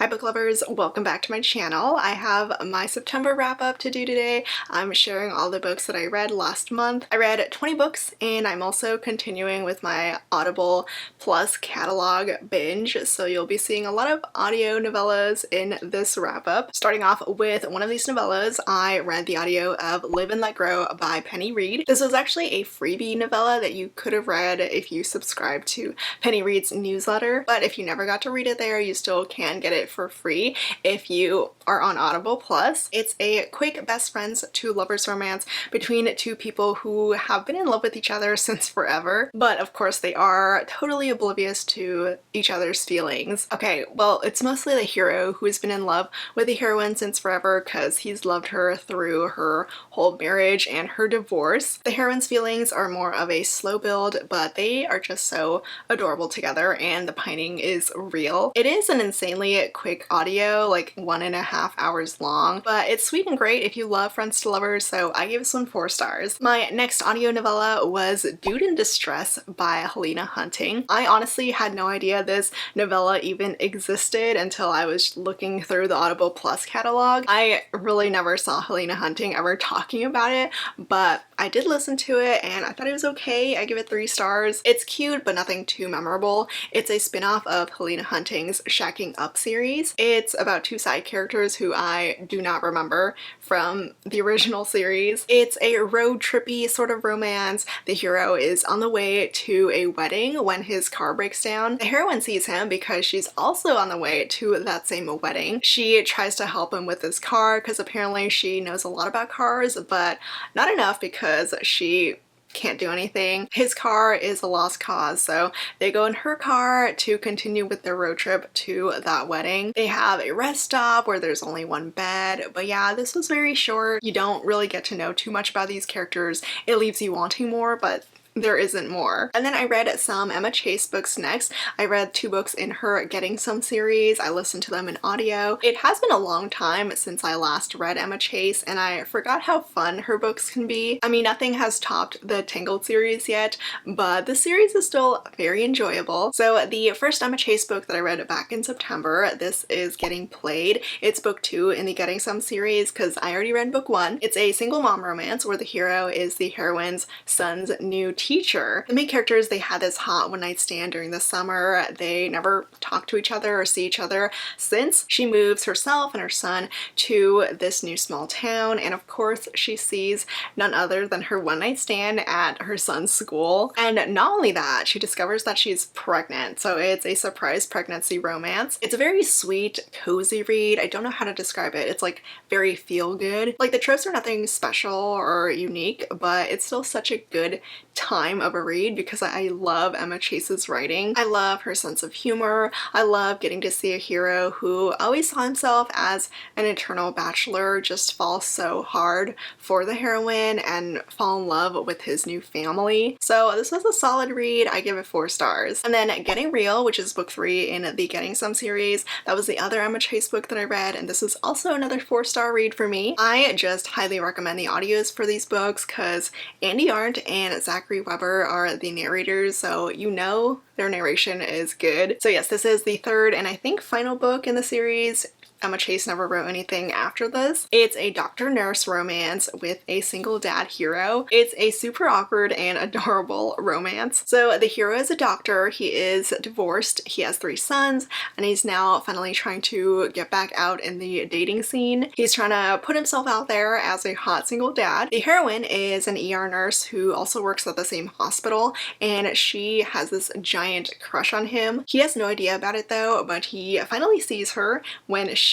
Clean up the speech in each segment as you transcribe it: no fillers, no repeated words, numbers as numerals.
Hi book lovers, welcome back to my channel. I have my September wrap up to do today. I'm sharing all the books that I read last month. I read 20 books and I'm also continuing with my Audible Plus catalog binge, so you'll be seeing a lot of audio novellas in this wrap up. Starting off with one of these novellas, I read the audio of Live and Let Grow by Penny Reid. This was actually a freebie novella that you could have read if you subscribed to Penny Reid's newsletter, but if you never got to read it there, you still can get it for free if you are on Audible Plus. It's a quick best friends to lovers romance between two people who have been in love with each other since forever, but of course they are totally oblivious to each other's feelings. Okay, well, it's mostly the hero who has been in love with the heroine since forever because he's loved her through her whole marriage and her divorce. The heroine's feelings are more of a slow build, but they are just so adorable together and the pining is real. It is an insanely quick audio, like 1.5 hours long, but it's sweet and great if you love Friends to Lovers, so I gave this one 4 stars. My next audio novella was Dude in Distress by Helena Hunting. I honestly had no idea this novella even existed until I was looking through the Audible Plus catalog. I really never saw Helena Hunting ever talking about it, but I did listen to it and I thought it was okay. I give it 3 stars. It's cute, but nothing too memorable. It's a spin-off of Helena Hunting's Shacking Up series. It's about 2 side characters who I do not remember from the original series. It's a road trippy sort of romance. The hero is on the way to a wedding when his car breaks down. The heroine sees him because she's also on the way to that same wedding. She tries to help him with his car because apparently she knows a lot about cars, but not enough because she can't do anything. His car is a lost cause, so they go in her car to continue with their road trip to that wedding. They have a rest stop where there's only 1 bed, but yeah, this was very short. You don't really get to know too much about these characters. It leaves you wanting more, but there isn't more. And then I read some Emma Chase books next. I read 2 books in her Getting Some series. I listened to them in audio. It has been a long time since I last read Emma Chase and I forgot how fun her books can be. I mean, nothing has topped the Tangled series yet, but the series is still very enjoyable. So the first Emma Chase book that I read back in September, this is Getting Played. It's book 2 in the Getting Some series because I already read book 1. It's a single mom romance where the hero is the heroine's son's new teacher. The main characters, they had this hot one-night stand during the summer. They never talk to each other or see each other since she moves herself and her son to this new small town, and of course she sees none other than her one-night stand at her son's school. And not only that, she discovers that she's pregnant, so it's a surprise pregnancy romance. It's a very sweet, cozy read. I don't know how to describe it. It's like very feel-good. Like the tropes are nothing special or unique, but it's still such a good time of a read because I love Emma Chase's writing. I love her sense of humor. I love getting to see a hero who always saw himself as an eternal bachelor just fall so hard for the heroine and fall in love with his new family. So this was a solid read. I give it 4 stars. And then Getting Real, which is book 3 in the Getting Some series, that was the other Emma Chase book that I read, and this is also another 4-star read for me. I just highly recommend the audios for these books because Andy Arndt and Zachary Weber are the narrators, so you know their narration is good. So yes, this is the 3rd and I think final book in the series. Emma Chase never wrote anything after this. It's a doctor-nurse romance with a single dad hero. It's a super awkward and adorable romance. So the hero is a doctor, he is divorced, he has 3 sons, and he's now finally trying to get back out in the dating scene. He's trying to put himself out there as a hot single dad. The heroine is an ER nurse who also works at the same hospital, and she has this giant crush on him. He has no idea about it though, but he finally sees her when she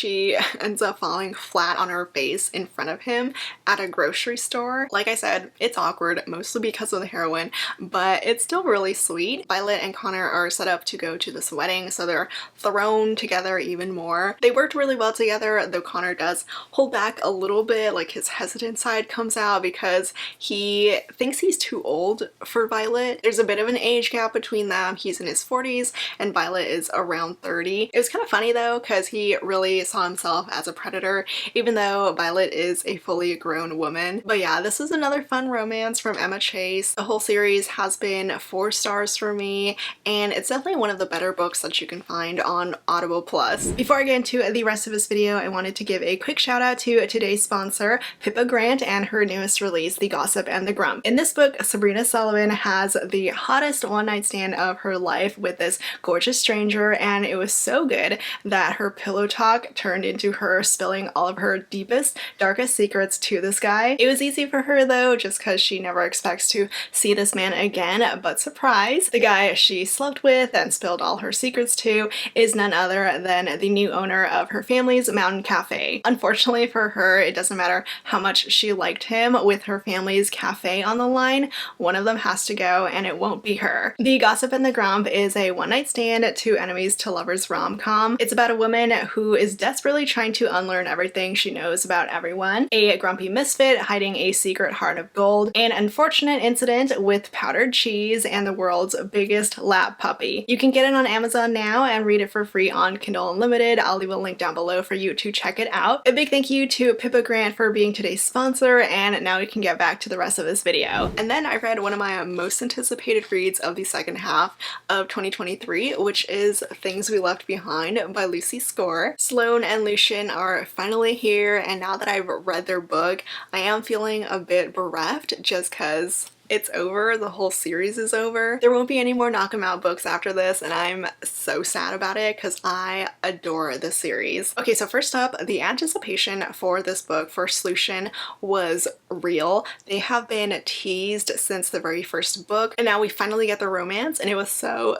ends up falling flat on her face in front of him at a grocery store. Like I said, it's awkward, mostly because of the heroine, but it's still really sweet. Violet and Connor are set up to go to this wedding, so they're thrown together even more. They worked really well together, though Connor does hold back a little bit, like his hesitant side comes out because he thinks he's too old for Violet. There's a bit of an age gap between them. He's in his 40s and Violet is around 30. It was kind of funny though because he really saw himself as a predator even though Violet is a fully grown woman. But yeah, this is another fun romance from Emma Chase. The whole series has been 4 stars for me and it's definitely one of the better books that you can find on Audible Plus. Before I get into the rest of this video, I wanted to give a quick shout out to today's sponsor, Pippa Grant, and her newest release, The Gossip and the Grump. In this book, Sabrina Sullivan has the hottest one-night stand of her life with this gorgeous stranger, and it was so good that her pillow talk turned into her spilling all of her deepest, darkest secrets to this guy. It was easy for her though, just because she never expects to see this man again, but surprise, the guy she slept with and spilled all her secrets to is none other than the new owner of her family's mountain cafe. Unfortunately for her, it doesn't matter how much she liked him. With her family's cafe on the line, one of them has to go and it won't be her. The Gossip and the Grump is a one-night stand to enemies to lovers rom-com. It's about a woman who is desperately trying to unlearn everything she knows about everyone, a grumpy misfit hiding a secret heart of gold, an unfortunate incident with powdered cheese, and the world's biggest lap puppy. You can get it on Amazon now and read it for free on Kindle Unlimited. I'll leave a link down below for you to check it out. A big thank you to Pippa Grant for being today's sponsor, and now we can get back to the rest of this video. And then I read one of my most anticipated reads of the second half of 2023, which is Things We Left Behind by Lucy Score. Sloane and Lucien are finally here, and now that I've read their book, I am feeling a bit bereft just because it's over. The whole series is over. There won't be any more Knock 'em Out books after this, and I'm so sad about it because I adore the series. Okay, so first up, the anticipation for this book for Lucien was real. They have been teased since the very first book, and now we finally get the romance, and it was so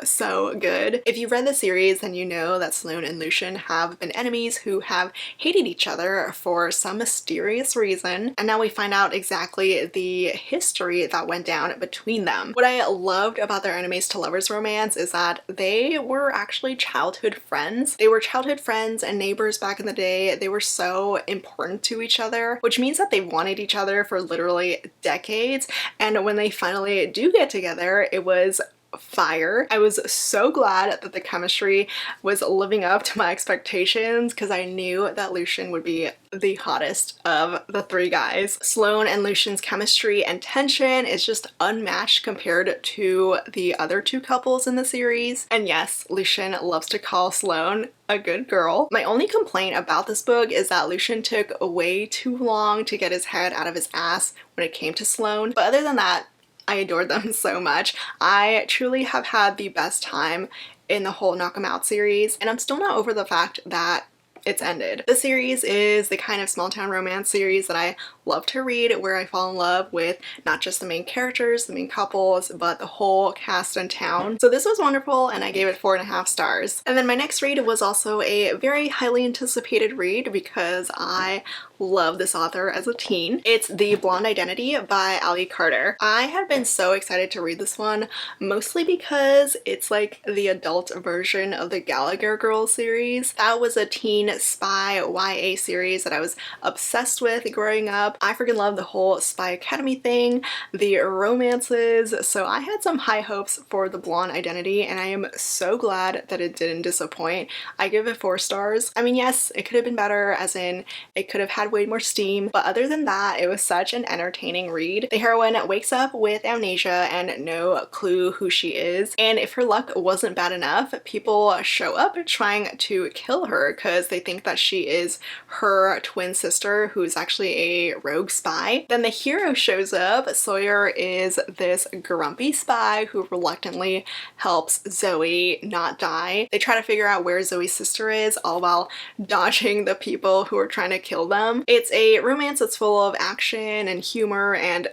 good. If you've read the series, then you know that Sloane and Lucien have been enemies who have hated each other for some mysterious reason, and now we find out exactly the history that went down between them. What I loved about their enemies to lovers romance is that they were actually childhood friends. They were childhood friends and neighbors back in the day. They were so important to each other, which means that they wanted each other for literally decades, and when they finally do get together, it was fire. I was so glad that the chemistry was living up to my expectations because I knew that Lucien would be the hottest of the 3 guys. Sloane and Lucien's chemistry and tension is just unmatched compared to the other 2 couples in the series. And yes, Lucien loves to call Sloane a good girl. My only complaint about this book is that Lucien took way too long to get his head out of his ass when it came to Sloane. But other than that, I adored them so much. I truly have had the best time in the whole Knock 'em Out series, and I'm still not over the fact that it's ended. The series is the kind of small town romance series that I love to read, where I fall in love with not just the main characters, the main couples, but the whole cast and town. So this was wonderful, and I gave it 4.5 stars. And then my next read was also a very highly anticipated read because I love this author as a teen. It's The Blonde Identity by Ali Carter. I had been so excited to read this one, mostly because it's like the adult version of the Gallagher Girls series. That was a teen spy YA series that I was obsessed with growing up. I freaking love the whole Spy Academy thing, the romances, so I had some high hopes for The Blonde Identity, and I am so glad that it didn't disappoint. I give it 4 stars. I mean, yes, it could have been better, as in it could have had way more steam, but other than that, it was such an entertaining read. The heroine wakes up with amnesia and no clue who she is, and if her luck wasn't bad enough, people show up trying to kill her because they think that she is her twin sister who's actually a rogue spy. Then the hero shows up. Sawyer is this grumpy spy who reluctantly helps Zoe not die. They try to figure out where Zoe's sister is, all while dodging the people who are trying to kill them. It's a romance that's full of action and humor and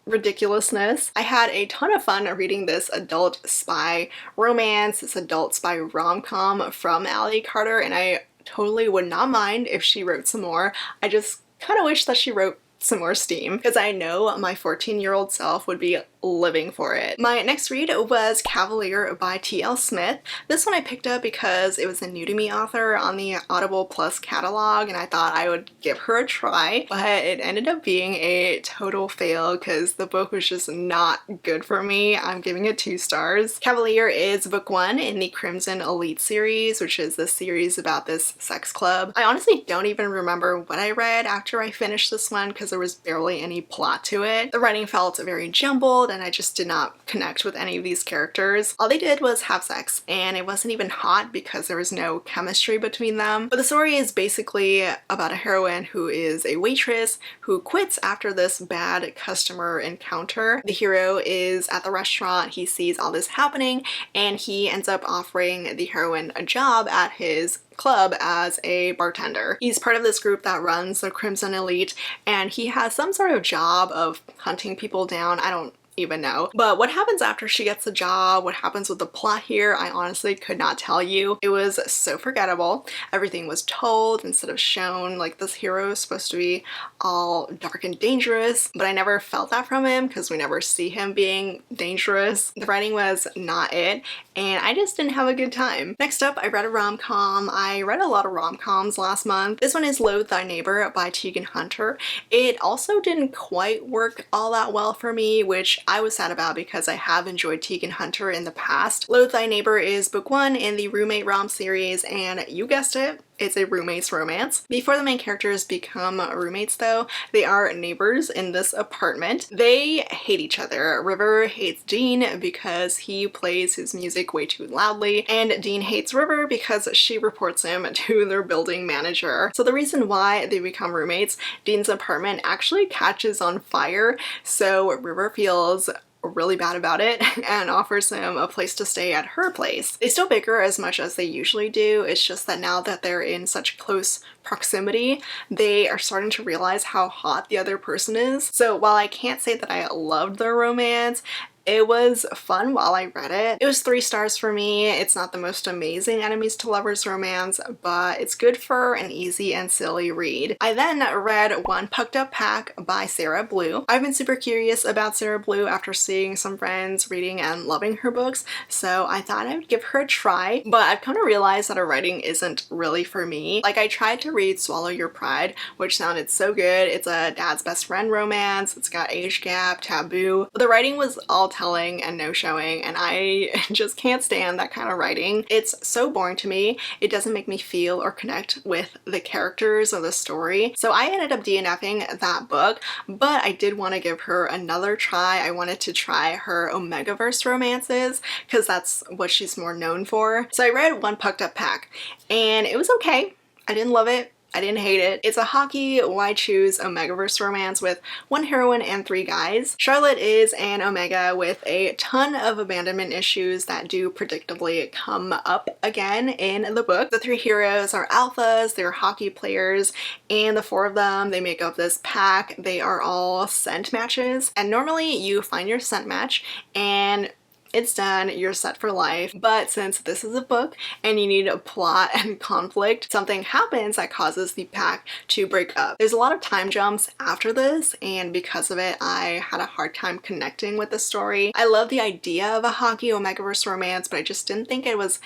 ridiculousness. I had a ton of fun reading this adult spy romance, this adult spy rom-com from Ali Carter, and I totally would not mind if she wrote some more. I just kind of wish that she wrote some more steam because I know my 14-year-old self would be living for it. My next read was Cavalier by T.L. Smith. This one I picked up because it was a new to me author on the Audible Plus catalog and I thought I would give her a try, but it ended up being a total fail because the book was just not good for me. I'm giving it 2 stars. Cavalier is book 1 in the Crimson Elite series, which is the series about this sex club. I honestly don't even remember what I read after I finished this one because there was barely any plot to it. The writing felt very jumbled and I just did not connect with any of these characters. All they did was have sex and it wasn't even hot because there was no chemistry between them. But the story is basically about a heroine who is a waitress who quits after this bad customer encounter. The hero is at the restaurant, he sees all this happening and he ends up offering the heroine a job at his club as a bartender. He's part of this group that runs the Crimson Elite and he has some sort of job of hunting people down. I don't even know. But what happens after she gets the job, what happens with the plot here, I honestly could not tell you. It was so forgettable. Everything was told instead of shown. Like, this hero is supposed to be all dark and dangerous, but I never felt that from him because we never see him being dangerous. The writing was not it, and I just didn't have a good time. Next up, I read a rom-com. I read a lot of rom-coms last month. This one is Loathe Thy Neighbor by Tegan Hunter. It also didn't quite work all that well for me, which I was sad about because I have enjoyed Tegan Hunter in the past. Loathe Thy Neighbor is book 1 in the Roommate Rom series, and you guessed it, it's a roommate's romance. Before the main characters become roommates though, they are neighbors in this apartment. They hate each other. River hates Dean because he plays his music way too loudly, and Dean hates River because she reports him to their building manager. So the reason why they become roommates, Dean's apartment actually catches on fire, so River feels really bad about it and offers him a place to stay at her place. They still bicker as much as they usually do. It's just that now that they're in such close proximity, they are starting to realize how hot the other person is. So while I can't say that I loved their romance, it was fun while I read it. It was 3 stars for me. It's not the most amazing enemies to lovers romance, but it's good for an easy and silly read. I then read One Pucked Up Pack by Sarah Blue. I've been super curious about Sarah Blue after seeing some friends reading and loving her books, so I thought I would give her a try, but I've come to realize that her writing isn't really for me. Like, I tried to read Swallow Your Pride, which sounded so good. It's a dad's best friend romance. It's got age gap, taboo. But the writing was all telling and no showing, and I just can't stand that kind of writing. It's so boring to me. It doesn't make me feel or connect with the characters or the story. So I ended up DNFing that book, but I did want to give her another try. I wanted to try her Omegaverse romances because that's what she's more known for. So I read One Pucked Up Pack and it was okay. I didn't love it. I didn't hate it. It's a hockey why choose Omegaverse romance with 1 heroine and 3 guys. Charlotte is an Omega with a ton of abandonment issues that do predictably come up again in the book. The 3 heroes are alphas, they're hockey players, and the 4 of them, they make up this pack. They are all scent matches, and normally you find your scent match and it's done, you're set for life. But since this is a book and you need a plot and conflict, something happens that causes the pack to break up. There's a lot of time jumps after this, and because of it, I had a hard time connecting with the story. I love the idea of a hockey Omegaverse romance, but I just didn't think it was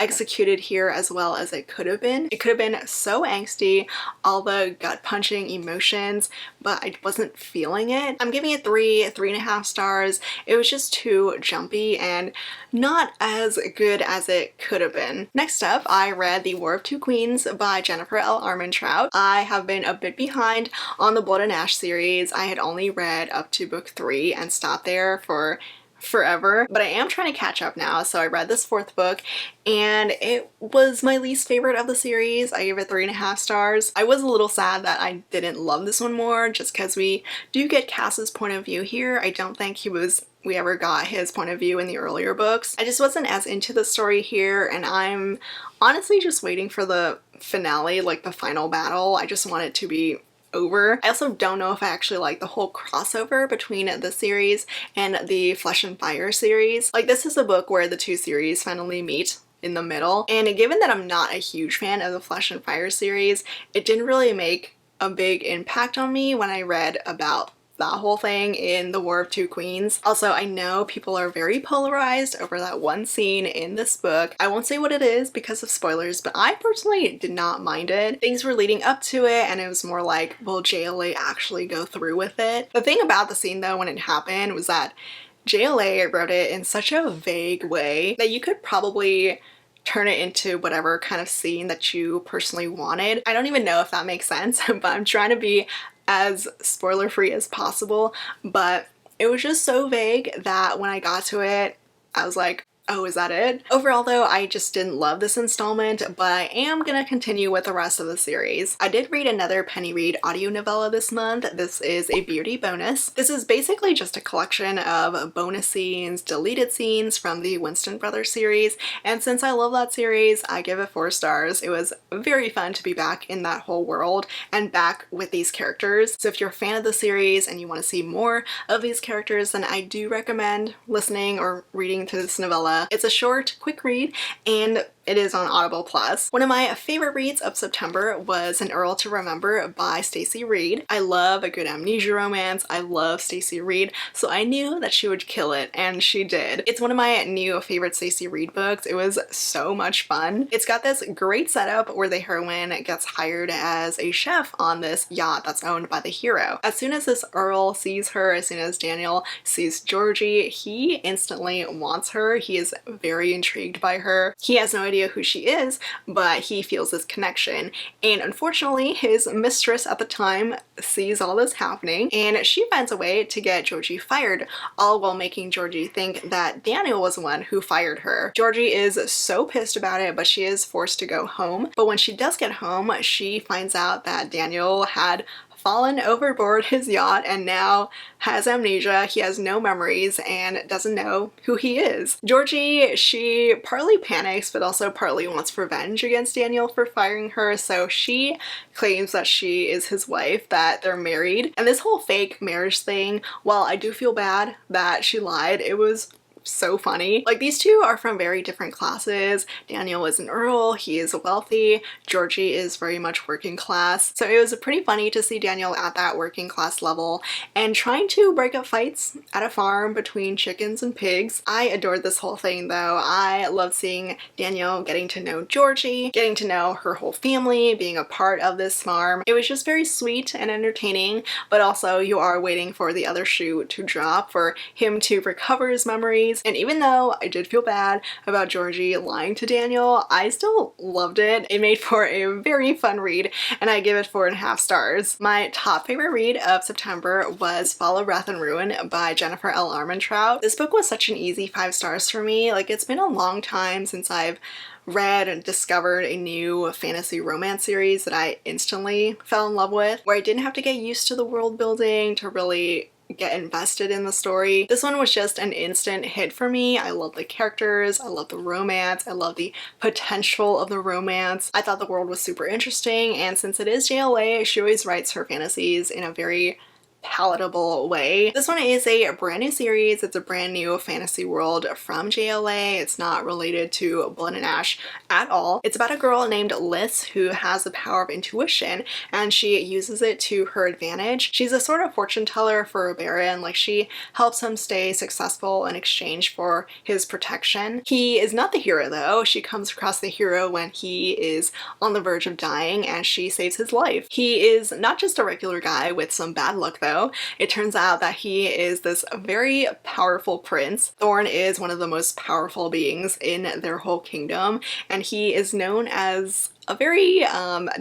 executed here as well as it could have been. It could have been so angsty, all the gut-punching emotions, but I wasn't feeling it. I'm giving it 3.5 stars. It was just too jumpy and not as good as it could have been. Next up, I read The War of Two Queens by Jennifer L. Armentrout. I have been a bit behind on the Blood and Ash series. I had only read up to book 3 and stopped there for forever, but I am trying to catch up now. So I read this 4th book and it was my least favorite of the series. I gave it 3.5 stars. I was a little sad that I didn't love this one more just because we do get Cass's point of view here. I don't think we ever got his point of view in the earlier books. I just wasn't as into the story here, and I'm honestly just waiting for the finale, like the final battle. I just want it to be over. I also don't know if I actually like the whole crossover between the series and the Flesh and Fire series. Like, this is a book where the 2 series finally meet in the middle, and given that I'm not a huge fan of the Flesh and Fire series, it didn't really make a big impact on me when I read about that whole thing in The War of Two Queens. Also, I know people are very polarized over that one scene in this book. I won't say what it is because of spoilers, but I personally did not mind it. Things were leading up to it and it was more like, will JLA actually go through with it? The thing about the scene though when it happened was that JLA wrote it in such a vague way that you could probably turn it into whatever kind of scene that you personally wanted. I don't even know if that makes sense, but I'm trying to be as spoiler-free as possible, but it was just so vague that when I got to it, I was like, oh, is that it? Overall though, I just didn't love this installment, but I am gonna continue with the rest of the series. I did read another Penny Read audio novella this month. This is a beauty bonus. This is basically just a collection of bonus scenes, deleted scenes from the Winston Brothers series, and since I love that series, I give it 4 stars. It was very fun to be back in that whole world and back with these characters. So if you're a fan of the series and you want to see more of these characters, then I do recommend listening or reading to this novella. It's a short, quick read, and it is on Audible Plus. One of my favorite reads of September was An Earl to Remember by Stacey Reid. I love a good amnesia romance. I love Stacey Reid, so I knew that she would kill it, and she did. It's one of my new favorite Stacey Reid books. It was so much fun. It's got this great setup where the heroine gets hired as a chef on this yacht that's owned by the hero. As soon as this Earl sees her, as soon as Daniel sees Georgie, he instantly wants her. He is very intrigued by her. He has no idea who she is, but he feels this connection, and unfortunately his mistress at the time sees all this happening and she finds a way to get Georgie fired, all while making Georgie think that Daniel was the one who fired her. Georgie is so pissed about it, but she is forced to go home. But when she does get home, she finds out that Daniel had fallen overboard his yacht and now has amnesia. He has no memories and doesn't know who he is. Georgie, she partly panics but also partly wants revenge against Daniel for firing her, so she claims that she is his wife, that they're married. And this whole fake marriage thing, while I do feel bad that she lied, it was so funny. Like, these two are from very different classes. Daniel is an earl, he is wealthy, Georgie is very much working class. So it was pretty funny to see Daniel at that working class level and trying to break up fights at a farm between chickens and pigs. I adored this whole thing though. I loved seeing Daniel getting to know Georgie, getting to know her whole family, being a part of this farm. It was just very sweet and entertaining, but also you are waiting for the other shoe to drop, for him to recover his memories. And even though I did feel bad about Georgie lying to Daniel, I still loved it. It made for a very fun read, and I give it 4.5 stars. My top favorite read of September was Follow Wrath and Ruin by Jennifer L. Armentrout. This book was such an easy 5 stars for me. Like, it's been a long time since I've read and discovered a new fantasy romance series that I instantly fell in love with, where I didn't have to get used to the world building to really get invested in the story. This one was just an instant hit for me. I love the characters, I love the romance, I love the potential of the romance. I thought the world was super interesting, and since it is JLA, she always writes her fantasies in a very palatable way. This one is a brand new series. It's a brand new fantasy world from JLA. It's not related to Blood and Ash at all. It's about a girl named Liz who has the power of intuition and she uses it to her advantage. She's a sort of fortune teller for a baron. Like, she helps him stay successful in exchange for his protection. He is not the hero though. She comes across the hero when he is on the verge of dying and she saves his life. He is not just a regular guy with some bad luck though. It turns out that he is this very powerful prince. Thorn is one of the most powerful beings in their whole kingdom, and he is known as a very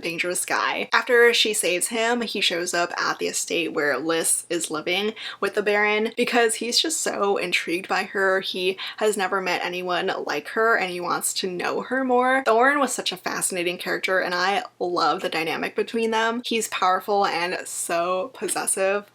dangerous guy. After she saves him, he shows up at the estate where Liz is living with the Baron because he's just so intrigued by her. He has never met anyone like her and he wants to know her more. Thorn was such a fascinating character and I love the dynamic between them. He's powerful and so possessive.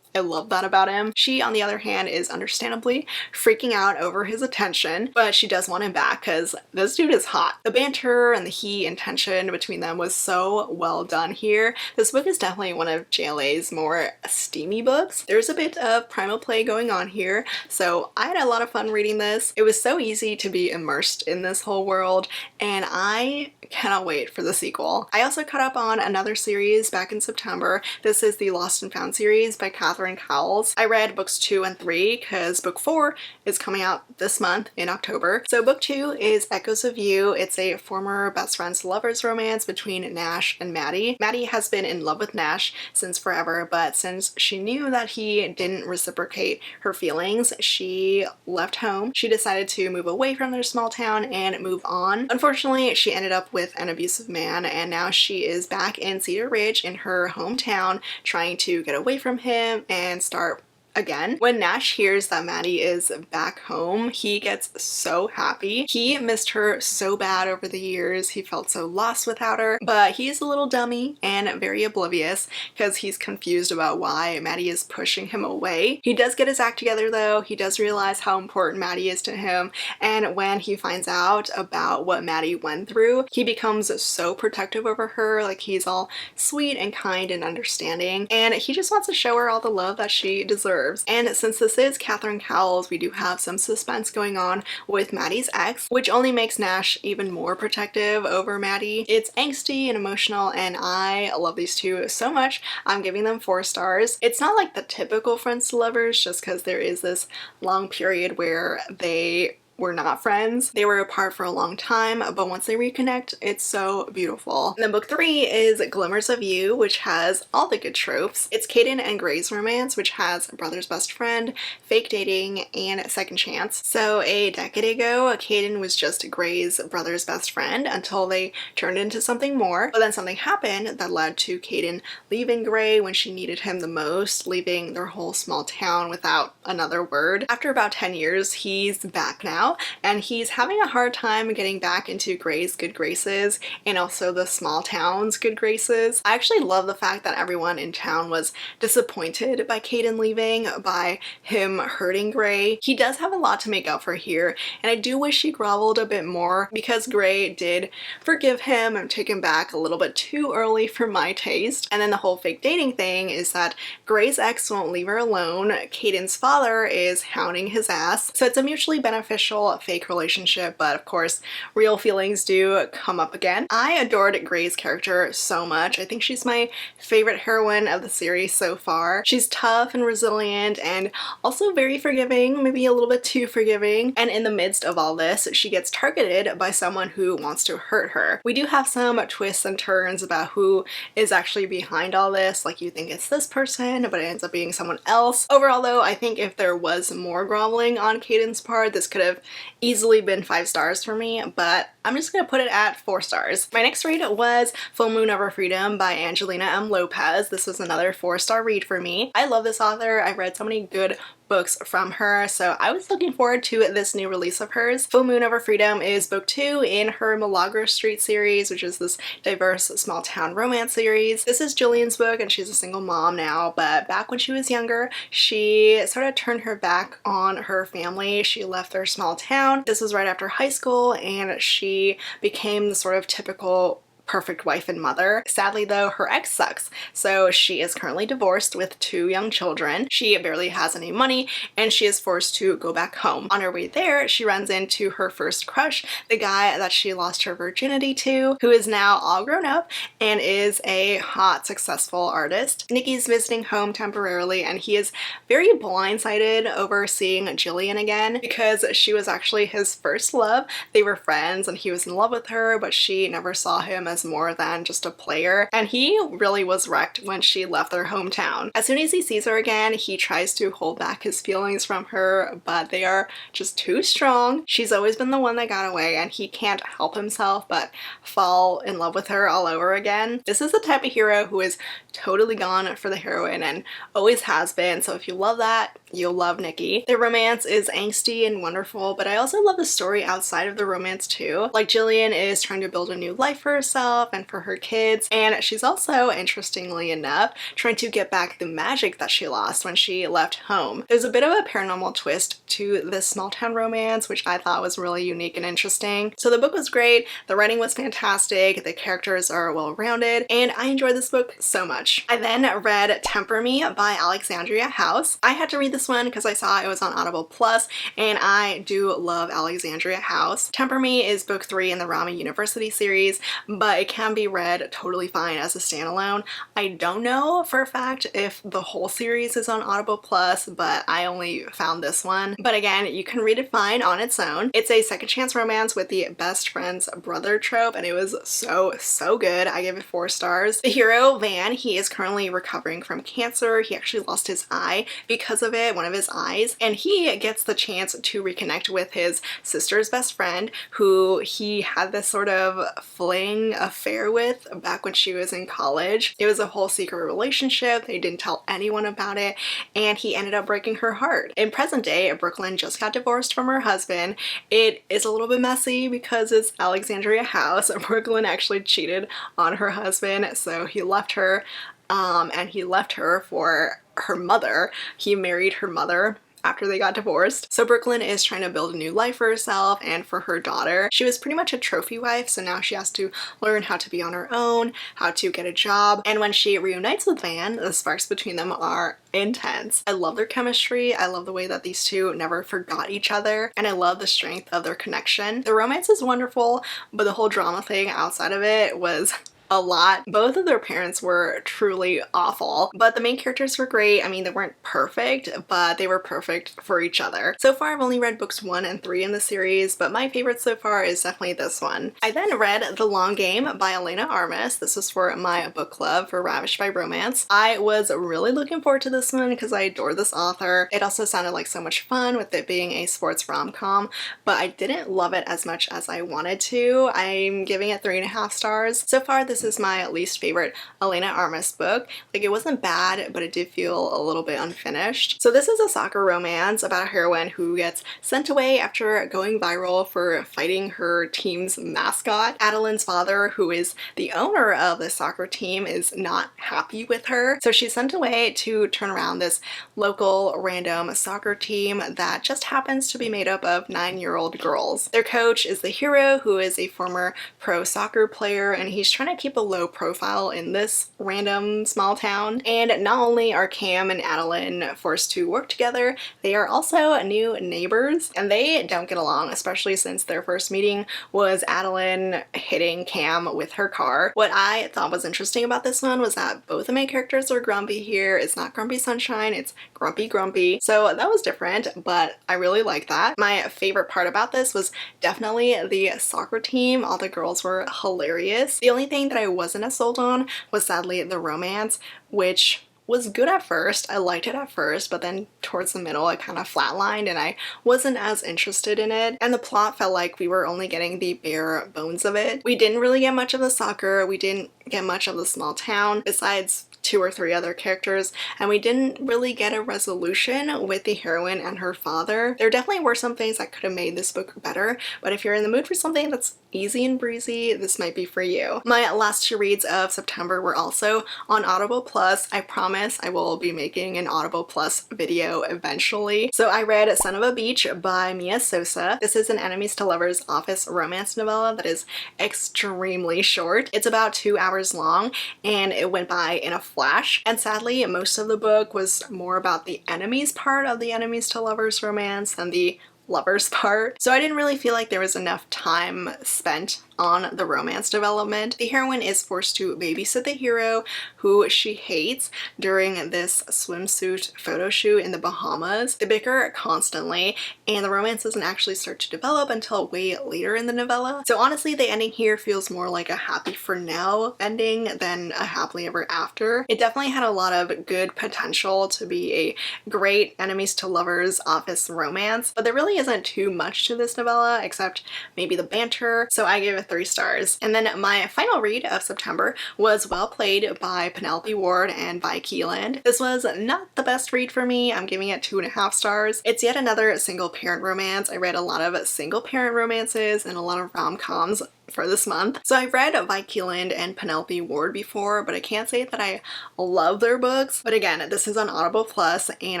I love that about him. She, on the other hand, is understandably freaking out over his attention, but she does want him back because this dude is hot. The banter and the heat and tension between them was so well done here. This book is definitely one of JLA's more steamy books. There's a bit of primal play going on here, so I had a lot of fun reading this. It was so easy to be immersed in this whole world, and I cannot wait for the sequel. I also caught up on another series back in September. This is the Lost and Found series by Catherine Catherine Cowles. I read books 2 and 3 because book 4 is coming out this month in October. So book 2 is Echoes of You. It's a former best friends lovers romance between Nash and Maddie. Maddie has been in love with Nash since forever, but since she knew that he didn't reciprocate her feelings, she left home. She decided to move away from their small town and move on. Unfortunately, she ended up with an abusive man, and now she is back in Cedar Ridge in her hometown trying to get away from him and start again. When Nash hears that Maddie is back home, he gets so happy. He missed her so bad over the years. He felt so lost without her, but he's a little dummy and very oblivious because he's confused about why Maddie is pushing him away. He does get his act together though. He does realize how important Maddie is to him, and when he finds out about what Maddie went through, he becomes so protective over her. Like, he's all sweet and kind and understanding, and he just wants to show her all the love that she deserves. And since this is Catherine Cowles, we do have some suspense going on with Maddie's ex, which only makes Nash even more protective over Maddie. It's angsty and emotional, and I love these two so much. I'm giving them 4 stars. It's not like the typical friends to lovers, just because there is this long period where they were not friends. They were apart for a long time, but once they reconnect, it's so beautiful. And then book 3 is Glimmers of You, which has all the good tropes. It's Caden and Gray's romance, which has brother's best friend, fake dating, and second chance. So a decade ago, Caden was just Gray's brother's best friend until they turned into something more. But then something happened that led to Caden leaving Gray when she needed him the most, leaving their whole small town without another word. After about 10 years, he's back now, and he's having a hard time getting back into Gray's good graces and also the small town's good graces. I actually love the fact that everyone in town was disappointed by Caden leaving, by him hurting Gray. He does have a lot to make up for here, and I do wish he groveled a bit more because Gray did forgive him and take him back a little bit too early for my taste. And then the whole fake dating thing is that Gray's ex won't leave her alone. Caden's father is hounding his ass, so it's a mutually beneficial fake relationship, but of course real feelings do come up again. I adored Gray's character so much. I think she's my favorite heroine of the series so far. She's tough and resilient and also very forgiving, maybe a little bit too forgiving, and in the midst of all this, she gets targeted by someone who wants to hurt her. We do have some twists and turns about who is actually behind all this. Like, you think it's this person, but it ends up being someone else. Overall though, I think if there was more groveling on Caden's part, this could have easily been 5 stars for me, but I'm just gonna put it at 4 stars. My next read was Full Moon Over Freedom by Angelina M. Lopez. This was another 4-star read for me. I love this author. I've read so many good books from her, so I was looking forward to this new release of hers. Full Moon Over Freedom is book 2 in her Milagro Street series, which is this diverse small town romance series. This is Jillian's book, and she's a single mom now, but back when she was younger, she sort of turned her back on her family. She left their small town. This was right after high school, and she became the sort of typical perfect wife and mother. Sadly though, her ex sucks, so she is currently divorced with 2 young children. She barely has any money, and she is forced to go back home. On her way there, she runs into her first crush, the guy that she lost her virginity to, who is now all grown up and is a hot, successful artist. Nikki's visiting home temporarily, and he is very blindsided over seeing Jillian again because she was actually his first love. They were friends and he was in love with her, but she never saw him as more than just a player, and he really was wrecked when she left their hometown. As soon as he sees her again, he tries to hold back his feelings from her, but they are just too strong. She's always been the one that got away, and he can't help himself but fall in love with her all over again. This is the type of hero who is totally gone for the heroine and always has been, so if you love that, you'll love Nikki. Their romance is angsty and wonderful, but I also love the story outside of the romance too. Like, Jillian is trying to build a new life for herself and for her kids, and she's also, interestingly enough, trying to get back the magic that she lost when she left home. There's a bit of a paranormal twist to this small town romance, which I thought was really unique and interesting. So the book was great, the writing was fantastic, the characters are well-rounded, and I enjoyed this book so much. I then read Temper Me by Alexandria House. I had to read this one because I saw it was on Audible Plus, and I do love Alexandria House. Temper Me is book 3 in the Rama University series, but but it can be read totally fine as a standalone. I don't know for a fact if the whole series is on Audible Plus, but I only found this one. But again, you can read it fine on its own. It's a second chance romance with the best friend's brother trope, and it was so good. I give it 4 stars. The hero, Van, he is currently recovering from cancer. He actually lost his eye because of it, one of his eyes, and he gets the chance to reconnect with his sister's best friend, who he had this sort of fling affair with back when she was in college. It was a whole secret relationship. They didn't tell anyone about it, and he ended up breaking her heart. In present day, Brooklyn just got divorced from her husband. It is a little bit messy because it's Alexandria House. Brooklyn actually cheated on her husband, so he left her, and he left her for her mother. He married her mother after they got divorced. So Brooklyn is trying to build a new life for herself and for her daughter. She was pretty much a trophy wife, so now she has to learn how to be on her own, how to get a job, and when she reunites with Van, the sparks between them are intense. I love their chemistry. I love the way that these two never forgot each other, and I love the strength of their connection. The romance is wonderful, but the whole drama thing outside of it was a lot. Both of their parents were truly awful, but the main characters were great. I mean, they weren't perfect, but they were perfect for each other. So far, I've only read books 1 and 3 in the series, but my favorite so far is definitely this one. I then read The Long Game by Elena Armas. This was for my book club for Ravished by Romance. I was really looking forward to this one because I adore this author. It also sounded like so much fun with it being a sports rom-com, but I didn't love it as much as I wanted to. I'm giving it 3.5 stars. So far, this is my least favorite Elena Armas book. Like, it wasn't bad, but it did feel a little bit unfinished. So this is a soccer romance about a heroine who gets sent away after going viral for fighting her team's mascot. Adeline's father, who is the owner of the soccer team, is not happy with her. So she's sent away to turn around this local random soccer team that just happens to be made up of 9-year-old girls. Their coach is the hero, who is a former pro soccer player, and he's trying to keep a low profile in this random small town. And not only are Cam and Adeline forced to work together, they are also new neighbors, and they don't get along, especially since their first meeting was Adeline hitting Cam with her car. What I thought was interesting about this one was that both the main characters are grumpy here. It's not Grumpy Sunshine, it's Grumpy. So that was different, but I really like that. My favorite part about this was definitely the soccer team. All the girls were hilarious. The only thing that I wasn't as sold on was sadly the romance, which was good at first. I liked it at first, but then towards the middle it kind of flatlined and I wasn't as interested in it. And the plot felt like we were only getting the bare bones of it. We didn't really get much of the soccer, we didn't get much of the small town, besides 2 or 3 other characters, and we didn't really get a resolution with the heroine and her father. There definitely were some things that could have made this book better, but if you're in the mood for something that's easy and breezy, this might be for you. My last 2 reads of September were also on Audible Plus. I promise I will be making an Audible Plus video eventually. So I read Son of a Beach by Mia Sosa. This is an enemies to lovers office romance novella that is extremely short. It's about 2 hours long and it went by in a flash, and sadly most of the book was more about the enemies part of the enemies to lovers romance than the lovers part. So I didn't really feel like there was enough time spent on the romance development. The heroine is forced to babysit the hero, who she hates, during this swimsuit photo shoot in the Bahamas. They bicker constantly, and the romance doesn't actually start to develop until way later in the novella. So honestly, the ending here feels more like a happy for now ending than a happily ever after. It definitely had a lot of good potential to be a great enemies to lovers office romance, but there really isn't too much to this novella except maybe the banter, so I gave it 3 stars. And then my final read of September was Well Played by Penelope Ward and Vi Keeland. This was not the best read for me. I'm giving it 2.5 stars. It's yet another single parent romance. I read a lot of single parent romances and a lot of rom-coms for this month. So I've read Vi Keeland and Penelope Ward before, but I can't say that I love their books. But again, this is on Audible Plus and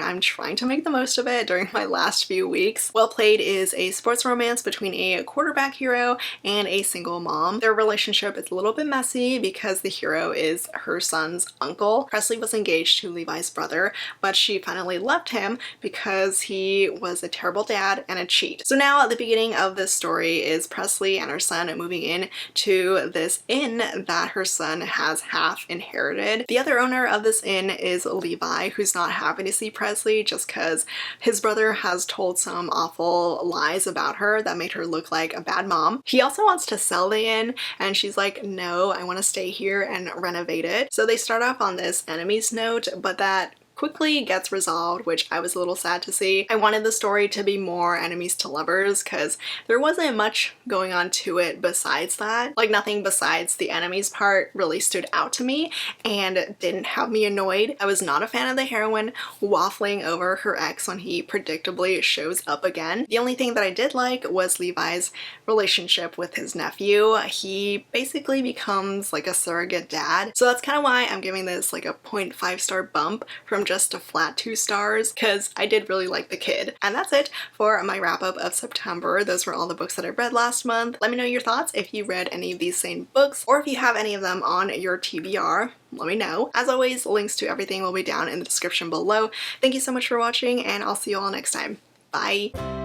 I'm trying to make the most of it during my last few weeks. Well Played is a sports romance between a quarterback hero and a single mom. Their relationship is a little bit messy because the hero is her son's uncle. Presley was engaged to Levi's brother, but she finally left him because he was a terrible dad and a cheat. So now at the beginning of this story is Presley and her son moving moving in to this inn that her son has half inherited. The other owner of this inn is Levi, who's not happy to see Presley just because his brother has told some awful lies about her that made her look like a bad mom. He also wants to sell the inn, and she's like, no, I want to stay here and renovate it. So they start off on this enemies note, but that quickly gets resolved, which I was a little sad to see. I wanted the story to be more enemies to lovers because there wasn't much going on to it besides that. Like, nothing besides the enemies part really stood out to me and didn't have me annoyed. I was not a fan of the heroine waffling over her ex when he predictably shows up again. The only thing that I did like was Levi's relationship with his nephew. He basically becomes like a surrogate dad. So that's kind of why I'm giving this like a 0.5 star bump from just a flat 2 stars, because I did really like the kid. And that's it for my wrap up of September. Those were all the books that I read last month. Let me know your thoughts if you read any of these same books, or if you have any of them on your TBR. Let me know. As always, links to everything will be down in the description below. Thank you so much for watching, and I'll see you all next time. Bye!